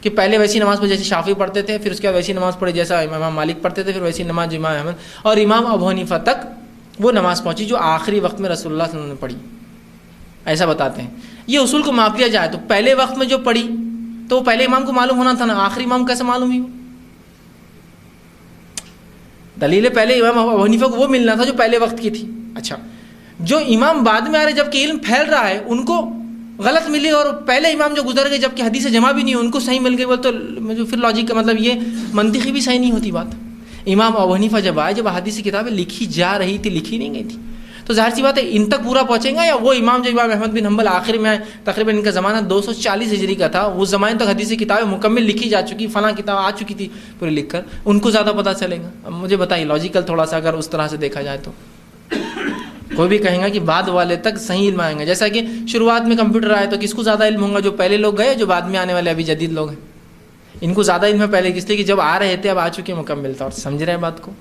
کہ پہلے ویسی نماز پڑھی جیسے شافعی پڑھتے تھے، پھر اس کے بعد ویسی نماز پڑھی جیسا امام مالک پڑھتے تھے، پھر ویسی نماز جو امام احمد اور امام ابو حنیفہ تک وہ نماز پہنچی جو آخری وقت میں رسول اللہ صلی اللہ علیہ وسلم نے پڑھی، ایسا بتاتے ہیں۔ یہ اصول کو ماپ لیا جائے تو پہلے وقت میں جو پڑھی تو وہ پہلے امام کو معلوم ہونا تھا نا، آخری امام کیسے معلوم ہوئی؟ دلیل پہلے امام ابو حنیفہ کو وہ ملنا تھا جو پہلے وقت کی تھی۔ اچھا، جو امام بعد میں آ رہے جبکہ علم پھیل رہا ہے ان کو غلط ملی، اور پہلے امام جو گزر گئے جبکہ حدیث جمع بھی نہیں ہوئی ان کو صحیح مل گئی، بول تو پھر لاجک کا مطلب یہ منطقی بھی صحیح نہیں ہوتی بات۔ امام ابو حنیفہ جب آئے، جب احادیث کی کتابیں لکھی جا رہی تھی، لکھی نہیں گئی تھی، تو ظاہر سی بات ہے ان تک پورا پہنچیں گا، یا وہ امام جو امام احمد بن حنبل آخر میں آئے، تقریباً ان کا زمانہ 240 ہجری کا تھا، اس زمانے تک حدیث کتابیں مکمل لکھی جا چکی، فلاں کتاب آ چکی تھی پوری لکھ کر، ان کو زیادہ پتہ چلے گا۔ اب مجھے بتائیے لاجیکل تھوڑا سا اگر اس طرح سے دیکھا جائے تو کوئی بھی کہیں گا کہ بعد والے تک صحیح علم آئیں گا، جیسا کہ شروعات میں کمپیوٹر آئے تو کس کو زیادہ علم ہوگا؟ جو پہلے لوگ گئے، جو بعد میں آنے والے ابھی جدید لوگ ہیں، ان کو زیادہ علم ہے پہلے، اس لیے کہ جب آ رہے تھے اب آ چکے مکمل طور سے، سمجھ رہے ہیں بات کو؟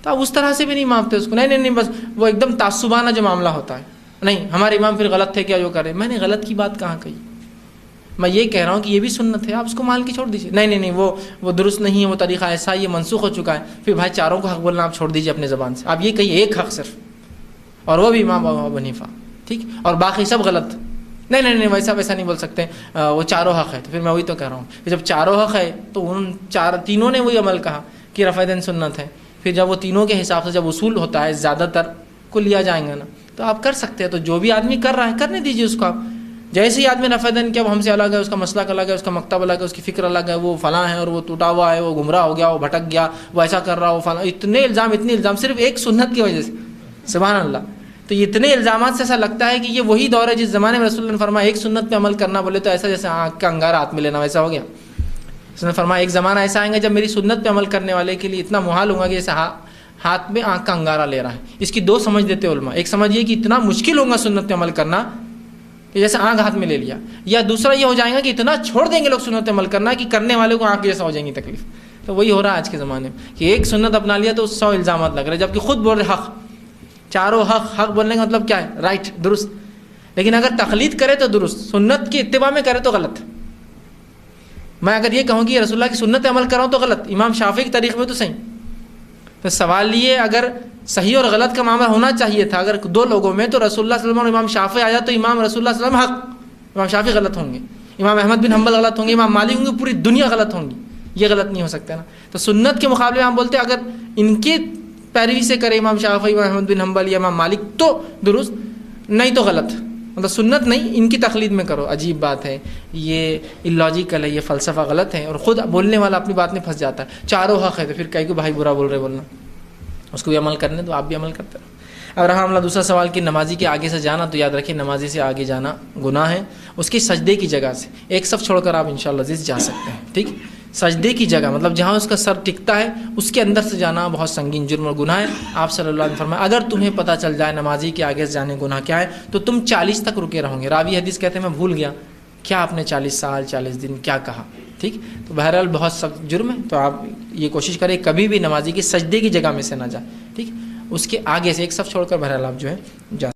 تو اب اس طرح سے بھی نہیں مانتے اس کو، نہیں بس وہ ایک دم تعصبانہ جو معاملہ ہوتا ہے، نہیں ہمارے امام پھر غلط تھے کیا جو کرے؟ میں نے غلط کی بات کہاں کہی؟ میں یہ کہہ رہا ہوں کہ یہ بھی سنت ہے، آپ اس کو مان کے چھوڑ دیجیے۔ نہیں وہ درست نہیں ہے، وہ طریقہ ایسا یہ منسوخ ہو چکا ہے، پھر بھائی چاروں کو حق بولنا آپ چھوڑ دیجیے اپنے زبان سے، آپ یہ کہیے ایک حق صرف، اور وہ بھی امام ابو حنیفہ، ٹھیک، اور باقی سب غلط۔ نہیں ویسا نہیں بول سکتے، وہ چاروں حق ہے، تو پھر میں وہی تو کہہ رہا ہوں کہ جب چاروں حق ہے تو ان تینوں نے وہی عمل کہا کہ رفع دین سنت ہے، پھر جب وہ تینوں کے حساب سے جب اصول ہوتا ہے زیادہ تر کو لیا جائیں گا نا، تو آپ کر سکتے ہیں، تو جو بھی آدمی کر رہا ہے کرنے دیجیے اس کو آپ۔ جیسے ہی آدمی رفع دین کیا وہ ہم سے الگ ہے، اس کا مسلک الگ ہے، اس کا مکتب الگ ہے، اس کی فکر الگ ہے، وہ فلاں ہے اور وہ ٹوٹا ہوا ہے، وہ گمراہ ہو گیا، وہ بھٹک گیا، وہ ایسا کر رہا، وہ فلاں، اتنے الزام صرف ایک سنت کی وجہ سے، سبحان اللہ۔ تو اتنے الزامات سے ایسا لگتا ہے کہ یہ وہی دور ہے جس زمانے میں رسول اللہ نے فرمایا ایک سنت پہ عمل کرنا، بولے تو ایسا جیسے آنکھ کا انگارہ ہاتھ میں لینا ویسا ہو گیا۔ اس نے فرمایا ایک زمانہ ایسا آئے گا جب میری سنت پہ عمل کرنے والے کے لیے اتنا محال ہوگا کہ جیسے ہاتھ میں آنکھ کا انگارہ لے رہا ہے۔ اس کی دو سمجھ دیتے علماء، ایک سمجھ یہ کہ اتنا مشکل ہوگا سنت پہ عمل کرنا کہ جیسے آنکھ ہاتھ میں لے لیا، یا دوسرا یہ ہو جائے گا کہ اتنا چھوڑ دیں گے لوگ سنت پہ عمل کرنا کہ کرنے والے کو آنکھ جیسا ہو جائیں گی تکلیف۔ تو وہی ہو رہا ہے آج کے زمانے میں کہ ایک سنت اپنا لیا تو 100 الزامات لگ رہے، جبکہ خود بول رہے حق، چاروں حق بولنے کا مطلب کیا ہے؟ رائٹ، درست، لیکن اگر تقلید کرے تو درست، سنت کی اتباع میں کرے تو غلط۔ میں اگر یہ کہوں کہ رسول اللہ کی سنت عمل کر رہا ہوں تو غلط، امام شافعی کے طریقے میں تو صحیح۔ تو سوال یہ اگر صحیح اور غلط کا معاملہ ہونا چاہیے تھا اگر دو لوگوں میں، تو رسول اللہ صلی اللہ علیہ وسلم اور امام شافعی آیا تو امام رسول اللہ صلی اللہ علیہ وسلم حق، امام شافعی غلط ہوں گے، امام احمد بن حنبل غلط ہوں گے، امام مالک ہوں گے، پوری دنیا غلط ہوں گی، یہ غلط نہیں ہو سکتا نا۔ تو سنت کے مقابلے میں ہم بولتے ہیں اگر ان کی پیروی سے کرے امام شافعی، امام احمد بن حنبل یا امام مالک تو درست، نہیں تو غلط، مطلب سنت نہیں ان کی تقلید میں کرو۔ عجیب بات ہے، یہ اللاجیکل ہے، یہ فلسفہ غلط ہے، اور خود بولنے والا اپنی بات میں پھنس جاتا ہے۔ چاروں حق ہے تو پھر کہیں کو بھائی برا بول رہے بولنا، اس کو بھی عمل کرنے تو آپ بھی عمل کرتے رہو۔ اب رہا معاملہ دوسرا سوال کہ نمازی کے آگے سے جانا، تو یاد رکھیں نمازی سے آگے جانا گناہ ہے، اس کی سجدے کی جگہ سے ایک صف چھوڑ کر آپ انشاءاللہ عزیز جا سکتے ہیں، ٹھیک، سجدے کی جگہ مطلب جہاں اس کا سر ٹکتا ہے اس کے اندر سے جانا بہت سنگین جرم اور گناہ ہے۔ آپ صلی اللہ علیہ وسلم فرمایا اگر تمہیں پتہ چل جائے نمازی کے آگے سے جانے گناہ کیا ہے تو تم 40 تک رکے رہو گے۔ راوی حدیث کہتے ہیں میں بھول گیا کیا آپ نے 40 سال 40 دن کیا کہا، ٹھیک، تو بہرحال بہت سخت جرم ہے، تو آپ یہ کوشش کریں کبھی بھی نمازی کی سجدے کی جگہ میں سے نہ جائے، ٹھیک، اس کے آگے سے ایک صف چھوڑ کر بہرحال آپ جو ہے جا